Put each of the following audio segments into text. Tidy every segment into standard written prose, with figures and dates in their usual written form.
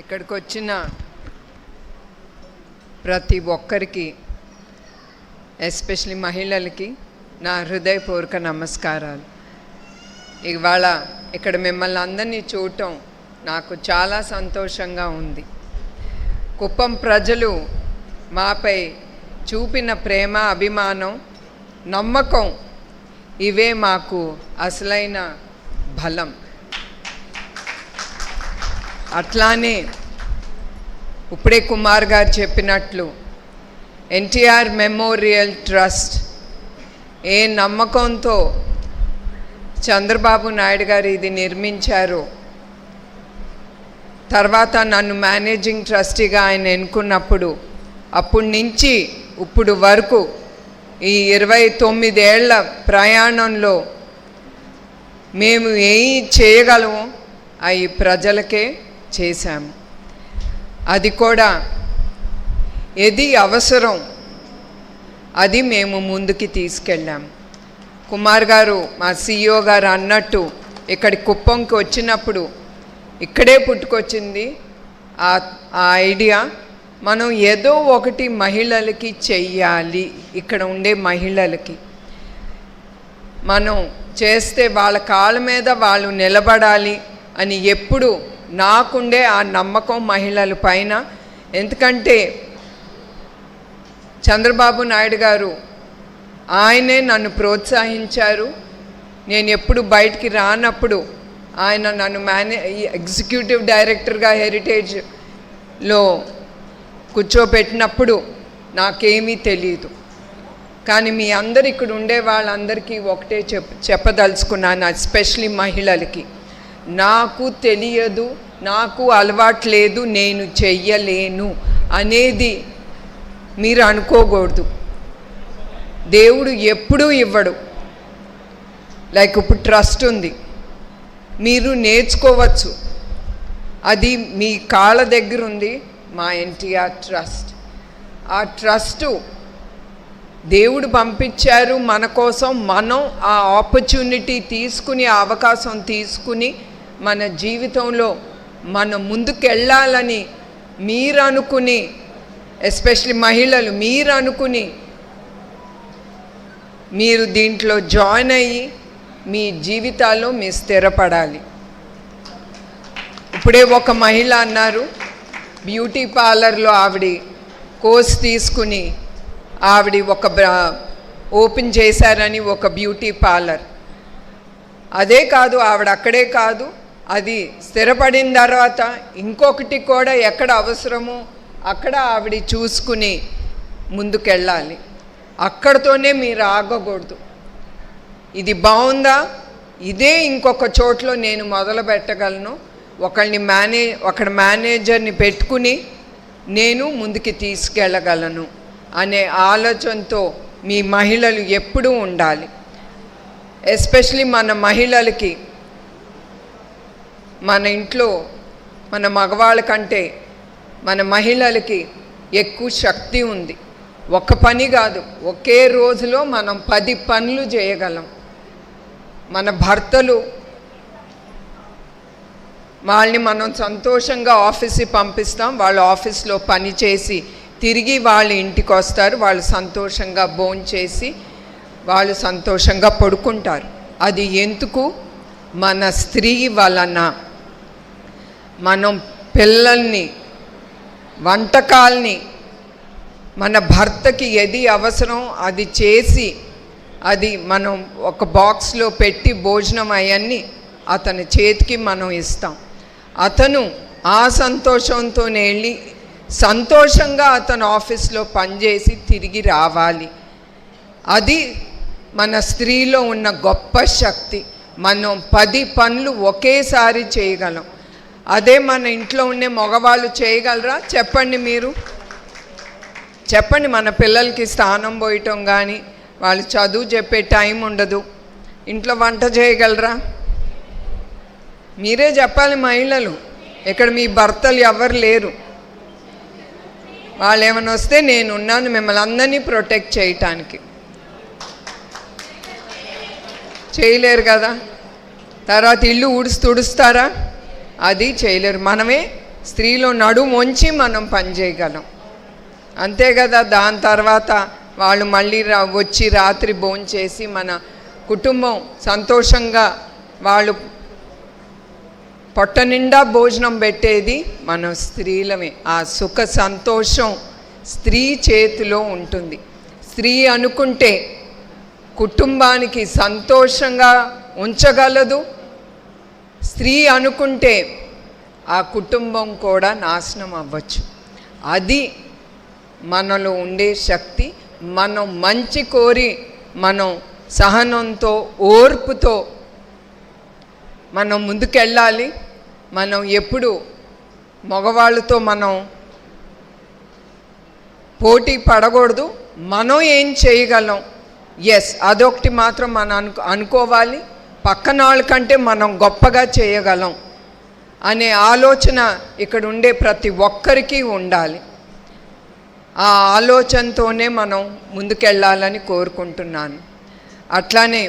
ఇక్కడికి వచ్చిన ప్రతి ఒక్కరికి, ఎస్పెషలీ మహిళలకి నా హృదయపూర్వక నమస్కారాలు. ఇవాళ ఇక్కడ మిమ్మల్ని అందరినీ చూడటం నాకు చాలా సంతోషంగా ఉంది. కుప్పం ప్రజలు మాపై చూపిన ప్రేమ, అభిమానం, నమ్మకం ఇవే మాకు అసలైన బలం. అట్లానే ఇప్పుడే కుమార్ గారు చెప్పినట్లు ఎన్టీఆర్ మెమోరియల్ ట్రస్ట్ ఏ నమ్మకంతో చంద్రబాబు నాయుడు గారు ఇది నిర్మించారో, తర్వాత నన్ను మేనేజింగ్ ట్రస్టీగా ఆయన ఎన్నుకున్నప్పుడు అప్పటి నుంచి ఇప్పుడు వరకు ఈ 29 ఏళ్ల ప్రయాణంలో మేము ఏమి చేయగలమో అవి ప్రజలకే చేశాము. అది కూడా ఏది అవసరం అది మేము ముందుకి తీసుకెళ్ళాము. కుమార్ గారు, మా CEO గారు అన్నట్టు ఇక్కడి కుప్పంకి వచ్చినప్పుడు ఇక్కడే పుట్టుకొచ్చింది ఆ ఐడియా. మనం ఏదో ఒకటి మహిళలకి చెయ్యాలి, ఇక్కడ ఉండే మహిళలకి మనం చేస్తే వాళ్ళ కాళ్ళ మీద వాళ్ళు నిలబడాలి అని ఎప్పుడు నాకుండే ఆ నమ్మకం మహిళల పైన. ఎందుకంటే చంద్రబాబు నాయుడు గారు ఆయనే నన్ను ప్రోత్సహించారు. నేను ఎప్పుడు బయటికి రానప్పుడు ఆయన నన్ను ఎగ్జిక్యూటివ్ డైరెక్టర్గా హెరిటేజ్లో కూర్చోబెట్టినప్పుడు నాకేమీ తెలియదు. కానీ మీ అందరు ఇక్కడ ఉండే వాళ్ళందరికీ ఒకటే చెప్పదలుచుకున్నాను, ఎస్పెషలీ మహిళలకి. నాకు తెలియదు, నాకు అలవాట్లేదు, నేను చెయ్యలేను అనేది మీరు అనుకోకూడదు. దేవుడు ఎప్పుడూ ఇవ్వడు. లైక్ ఇప్పుడు ట్రస్ట్ ఉంది, మీరు నేర్చుకోవచ్చు. అది మీ కాళ్ళ దగ్గర ఉంది, మా ఎన్టీఆర్ ట్రస్ట్. ఆ ట్రస్టు దేవుడు పంపించారు మన కోసం. మనం ఆ ఆపర్చునిటీ తీసుకుని, ఆ అవకాశం తీసుకుని మన జీవితంలో మనం ముందుకెళ్ళాలని మీరు అనుకుని, ఎస్పెషలీ మహిళలు మీరు అనుకుని మీరు దీంట్లో జాయిన్ అయ్యి మీ జీవితాల్లో మీరు స్థిరపడాలి. ఇప్పుడే ఒక మహిళ అన్నారు, బ్యూటీ పార్లర్లో ఆవిడ కోర్స్ తీసుకుని ఆవిడ ఒక ఓపెన్ చేశారని ఒక బ్యూటీ పార్లర్. అదే కాదు, ఆవిడ అక్కడే కాదు, అది స్థిరపడిన తర్వాత ఇంకొకటి కూడా ఎక్కడ అవసరమో అక్కడ ఆవిడ చూసుకుని ముందుకెళ్ళాలి. అక్కడితోనే మీరు ఆగకూడదు. ఇది బాగుందా, ఇదే ఇంకొక చోట్లో నేను మొదలు పెట్టగలను, ఒకళ్ళ మేనేజర్ని పెట్టుకుని నేను ముందుకి తీసుకెళ్ళగలను అనే ఆలోచనతో మీ మహిళలు ఎప్పుడూ ఉండాలి. ఎస్పెషలీ మన మహిళలకి, మన ఇంట్లో మన మగవాళ్ళ కంటే మన మహిళలకి ఎక్కువ శక్తి ఉంది. ఒక పని కాదు, ఒకే రోజులో మనం 10 పనులు చేయగలం. మన భర్తలు, వాళ్ళని మనం సంతోషంగా ఆఫీస్కి పంపిస్తాం, వాళ్ళు ఆఫీస్లో పని చేసి తిరిగి వాళ్ళ ఇంటికి వస్తారు, వాళ్ళు సంతోషంగా భోంచేసి వాళ్ళు సంతోషంగా పడుకుంటారు. అది ఎందుకు? మన స్త్రీ వలన. మనం పిల్లల్ని, వంటకాల్ని మన భర్తకి ఏది అవసరం అది చేసి, అది మనం ఒక బాక్స్లో పెట్టి భోజనం అవన్నీ అతని చేతికి మనం ఇస్తాం. అతను ఆ సంతోషంతోనే వెళ్ళి సంతోషంగా అతను ఆఫీస్లో పనిచేసి తిరిగి రావాలి. అది మన స్త్రీలో ఉన్న గొప్ప శక్తి. మనం 10 పనులు ఒకేసారి చేయగలం. అదే మన ఇంట్లో ఉండే మగవాళ్ళు చేయగలరా? చెప్పండి, మీరు చెప్పండి. మన పిల్లలకి స్థానం పోయటం కానీ, వాళ్ళు చదువు చెప్పే టైం ఉండదు, ఇంట్లో వంట చేయగలరా? మీరే చెప్పాలి. మహిళలు ఇక్కడ మీ భర్తలు ఎవరు లేరు. వాళ్ళు ఏమైనా వస్తే నేనున్నాను మిమ్మల్ని అందరినీ ప్రొటెక్ట్ చేయటానికి. చేయలేరు కదా. తర్వాత ఇల్లు తుడుస్తారా? అది చేయలేరు. మనమే స్త్రీలో నడుము వంచి మనం పనిచేయగలం, అంతే కదా. దాని తర్వాత వాళ్ళు మళ్ళీ వచ్చి రాత్రి భోంచేసి మన కుటుంబం సంతోషంగా వాళ్ళు పొట్ట నిండా భోజనం పెట్టేది మన స్త్రీలమే. ఆ సుఖ సంతోషం స్త్రీ చేతిలో ఉంటుంది. స్త్రీ అనుకుంటే కుటుంబానికి సంతోషంగా ఉంచగలదు. స్త్రీ అనుకుంటే ఆ కుటుంబం కూడా నాశనం అవ్వచ్చు. అది మనలో ఉండే శక్తి. మనం మంచి కోరి మనం సహనంతో ఓర్పుతో మనం ముందుకెళ్ళాలి. మనం ఎప్పుడు మగవాళ్ళతో మనం పోటీ పడకూడదు. మనం ఏం చేయగలం, అదొకటి మాత్రం మనం అనుకోవాలి. పక్కన వాళ్ళకంటే మనం గొప్పగా చేయగలం అనే ఆలోచన ఇక్కడ ఉండే ప్రతి ఒక్కరికి ఉండాలి. ఆ ఆలోచనతోనే మనం ముందుకెళ్ళాలని కోరుకుంటున్నాను. అట్లానే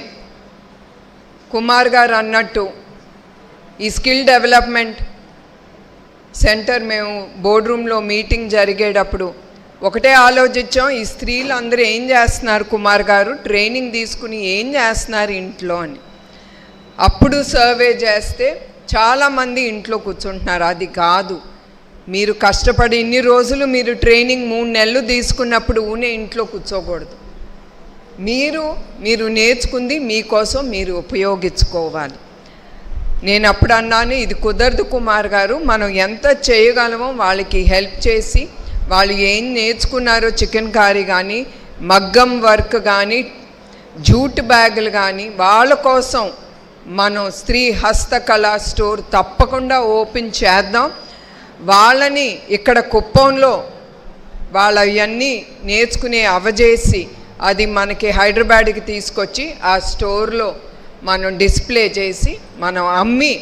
కుమార్ గారు అన్నట్టు ఈ స్కిల్ డెవలప్మెంట్ సెంటర్ మేము బోర్డ్ రూమ్లో మీటింగ్ జరిగేటప్పుడు ఒకటే ఆలోచించాం, ఈ స్త్రీలు అందరూ ఏం చేస్తున్నారు కుమార్ గారు, ట్రైనింగ్ తీసుకుని ఏం చేస్తున్నారు ఇంట్లో అని. అప్పుడు సర్వే చేస్తే చాలామంది ఇంట్లో కూర్చుంటున్నారు. అది కాదు, మీరు కష్టపడి ఇన్ని రోజులు మీరు ట్రైనింగ్ 3 నెలలు తీసుకున్నప్పుడు ఇంట్లో కూర్చోకూడదు. మీరు నేర్చుకుంది మీకోసం మీరు ఉపయోగించుకోవాలి. నేను అప్పుడు అన్నాను, ఇది కుదరదు కుమార్ గారు, మనం ఎంత చేయగలమో వాళ్ళకి హెల్ప్ చేసి వాళ్ళు ఏం నేర్చుకున్నారో చికెన్ కర్రీ కానీ మగ్గం వర్క్ కానీ జూట్ బ్యాగులు కానీ వాళ్ళ కోసం మనం స్త్రీ హస్తకళా స్టోర్ తప్పకుండా ఓపెన్ చేద్దాం. వాళ్ళని ఇక్కడ కుప్పంలో వాళ్ళ అవన్నీ నేర్చుకునే అవజేసి అది మనకి హైదరాబాద్కి తీసుకొచ్చి ఆ స్టోర్లో మనం డిస్ప్లే చేసి మనం అమ్మి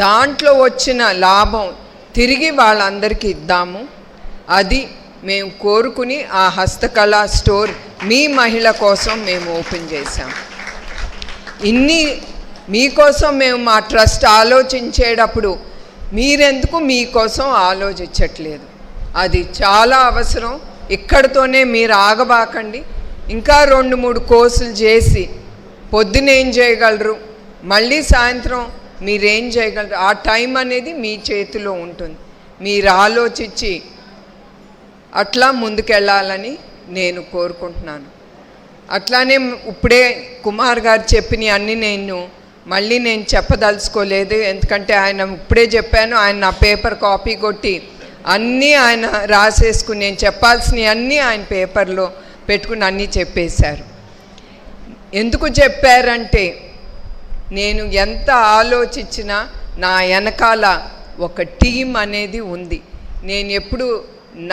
దాంట్లో వచ్చిన లాభం తిరిగి వాళ్ళందరికీ ఇద్దాము. అది మేము కోరుకుని ఆ హస్తకళా స్టోర్ మీ మహిళ కోసం మేము ఓపెన్ చేశాం. ఇన్ని మీకోసం మేము మా ట్రస్ట్ ఆలోచించేటప్పుడు మీరెందుకు మీకోసం ఆలోచించట్లేదు? అది చాలా అవసరం. ఇక్కడితోనే మీరు ఆగబాకండి. ఇంకా 2-3 కోర్సులు చేసి పొద్దునేం చేయగలరు, మళ్ళీ సాయంత్రం మీరేం చేయగలరు, ఆ టైం అనేది మీ చేతిలో ఉంటుంది. మీరు ఆలోచించి అట్లా ముందుకెళ్ళాలని నేను కోరుకుంటున్నాను. అట్లానే ఇప్పుడే కుమార్ గారు చెప్పిన అన్నీ మళ్ళీ నేను చెప్పదలుచుకోలేదు. ఎందుకంటే ఆయన ఇప్పుడే చెప్పాను, ఆయన నా పేపర్ కాపీ కొట్టి అన్నీ ఆయన రాసేసుకుని నేను చెప్పాల్సినవి అన్నీ ఆయన పేపర్లో పెట్టుకుని అన్నీ చెప్పేశారు. ఎందుకు చెప్పారంటే నేను ఎంత ఆలోచించినా నా వెనకాల ఒక టీం అనేది ఉంది. నేను ఎప్పుడు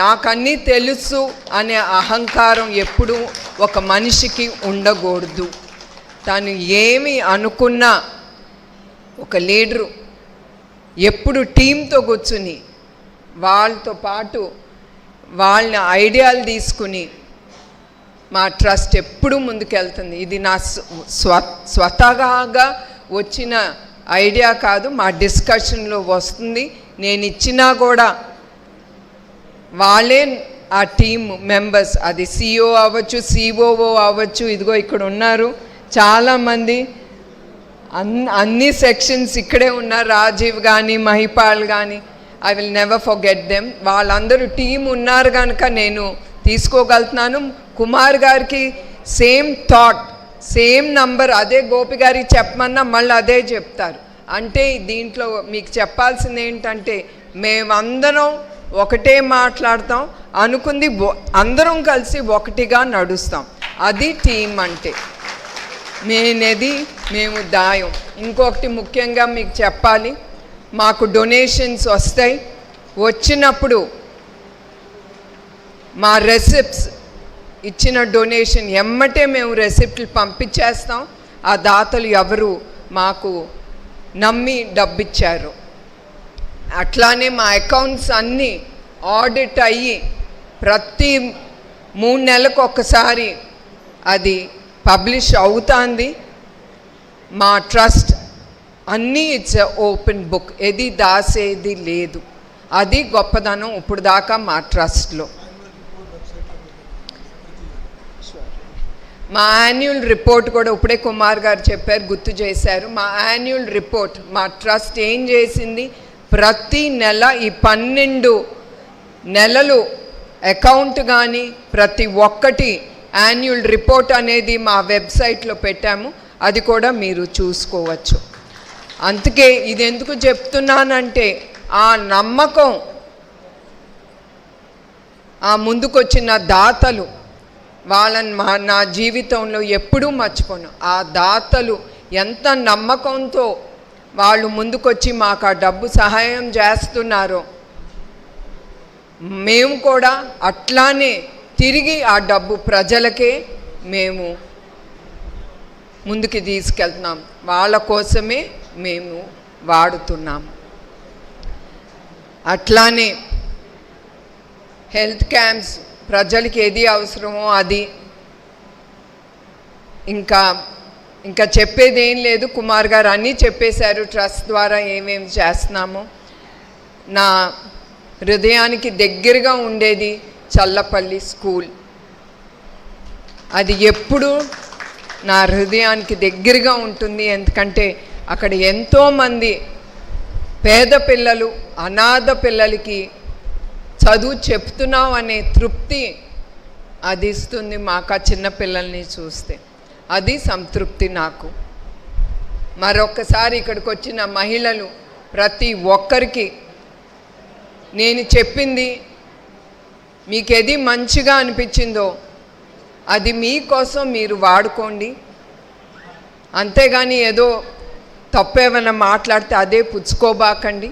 నాకన్నీ తెలుసు అనే అహంకారం ఎప్పుడు ఒక మనిషికి ఉండకూడదు. తను ఏమి అనుకున్నా ఒక లీడరు ఎప్పుడు టీంతో కూర్చుని వాళ్ళతో పాటు వాళ్ళ ఐడియాలు తీసుకుని మా ట్రస్ట్ ఎప్పుడూ ముందుకెళ్తుంది. ఇది నా స్వతహాగా వచ్చిన ఐడియా కాదు, మా డిస్కషన్లో వస్తుంది. నేను ఇచ్చినా కూడా వాళ్ళే ఆ టీమ్ మెంబర్స్, అది సిఓ అవ్వచ్చు, సిఓఓ అవ్వచ్చు, ఇదిగో ఇక్కడ ఉన్నారు చాలామంది, అన్ని సెక్షన్స్ ఇక్కడే ఉన్నారు, రాజీవ్ కానీ మహిపాల్ కానీ, I will never forget them. వాళ్ళందరూ టీం ఉన్నారు కనుక నేను తీసుకోగలుగుతున్నాను. కుమార్ గారికి సేమ్ థాట్, సేమ్ నంబర్ అదే గోపి గారికి చెప్పమన్నా మళ్ళీ అదే చెప్తారు. అంటే దీంట్లో మీకు చెప్పాల్సింది ఏంటంటే మేమందరం ఒకటే మాట్లాడతాం, అనుకుంది అందరం కలిసి ఒకటిగా నడుస్తాం. అది టీం అంటే. మేము దాయం. ఇంకొకటి ముఖ్యంగా మీకు చెప్పాలి, మాకు డొనేషన్స్ వస్తాయి. వచ్చినప్పుడు మా రెసిప్ట్స్ ఇచ్చిన డొనేషన్ ఎమ్మటే మేము రెసిప్ట్లు పంపించేస్తాం. ఆ దాతలు ఎవరు మాకు నమ్మి డబ్బిచ్చారు. అట్లానే మా అకౌంట్స్ అన్నీ ఆడిట్ అయ్యి ప్రతి 3 నెలలకు ఒకసారి అది పబ్లిష్ అవుతుంది. మా ట్రస్ట్ అన్నీ ఇట్స్ ఓపెన్ బుక్, ఏది దాసేది లేదు. అది గొప్పదనం ఇప్పుడు దాకా మా ట్రస్ట్లో. మా యాన్యువల్ రిపోర్ట్ కూడా ఇప్పుడే కుమార్ గారు చెప్పారు, గుర్తు చేశారు. మా యాన్యువల్ రిపోర్ట్ మా ట్రస్ట్ ఏం చేసింది, ప్రతి నెల ఈ 12 నెలలు అకౌంట్ కానీ ప్రతి ఒక్కటి యాన్యువల్ రిపోర్ట్ అనేది మా వెబ్సైట్లో పెట్టాము, అది కూడా మీరు చూసుకోవచ్చు. అందుకే ఇది ఎందుకు చెప్తున్నానంటే ఆ నమ్మకం, ఆ ముందుకొచ్చిన దాతలు, వాళ్ళని నా జీవితంలో ఎప్పుడూ మర్చిపోను. ఆ దాతలు ఎంత నమ్మకంతో వాళ్ళు ముందుకొచ్చి మాకు ఆ డబ్బు సహాయం చేస్తున్నారో, మేము కూడా అట్లానే తిరిగి ఆ డబ్బు ప్రజలకే మేము ముందుకు తీసుకెళ్తున్నాం, వాళ్ళ కోసమే మేము వాడుతున్నాం. అట్లానే హెల్త్ క్యాంప్స్, ప్రజలకి ఏది అవసరమో అది. ఇంకా చెప్పేది ఏం లేదు, కుమార్ గారు అన్నీ చెప్పేశారు. ట్రస్ట్ ద్వారా ఏమేమి చేస్తున్నామో. నా హృదయానికి దగ్గరగా ఉండేది చల్లపల్లి స్కూల్. అది ఎప్పుడు నా హృదయానికి దగ్గరగా ఉంటుంది, ఎందుకంటే అక్కడ ఎంతోమంది పేద పిల్లలు, అనాథ పిల్లలకి చదువు చెప్తున్నాం అనే తృప్తి అది ఇస్తుంది మాకు. ఆ చిన్న పిల్లల్ని చూస్తే అది సంతృప్తి నాకు. మరొకసారి ఇక్కడికి వచ్చిన మహిళలు ప్రతి ఒక్కరికి నేను చెప్పింది, మీకు ఏది మంచిగా అనిపించిందో అది మీకోసం మీరు వాడుకోండి, అంతేగాని ఏదో తప్పేమైనా మాట్లాడితే అదే పుచ్చుకోబాకండి.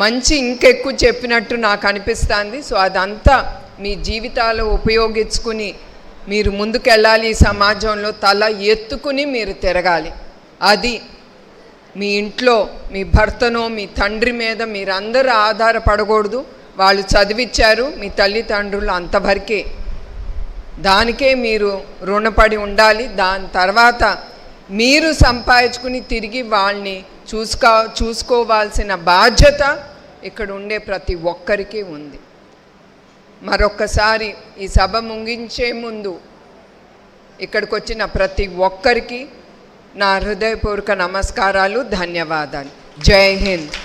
మంచి ఇంకెక్కువ చెప్పినట్టు నాకు అనిపిస్తుంది. సో అదంతా మీ జీవితాలు ఉపయోగించుకుని మీరు ముందుకెళ్ళాలి. ఈ సమాజంలో తల ఎత్తుకుని మీరు తిరగాలి. అది మీ ఇంట్లో మీ భర్తనో మీ తండ్రి మీద మీరందరూ ఆధారపడకూడదు. వాళ్ళు చదివించారు, మీ తల్లిదండ్రులు అంతవరకే, దానికే మీరు రుణపడి ఉండాలి. దాని తర్వాత మీరు సంపాదించుకుని తిరిగి వాళ్ళని చూసుకోవాల్సిన బాధ్యత ఇక్కడ ఉండే ప్రతి ఒక్కరికి ఉంది. మరొక్కసారి ఈ సభ ముగించే ముందు ఇక్కడికి వచ్చిన ప్రతి ఒక్కరికి నా హృదయపూర్వక నమస్కారాలు, ధన్యవాదాలు. జై హింద్.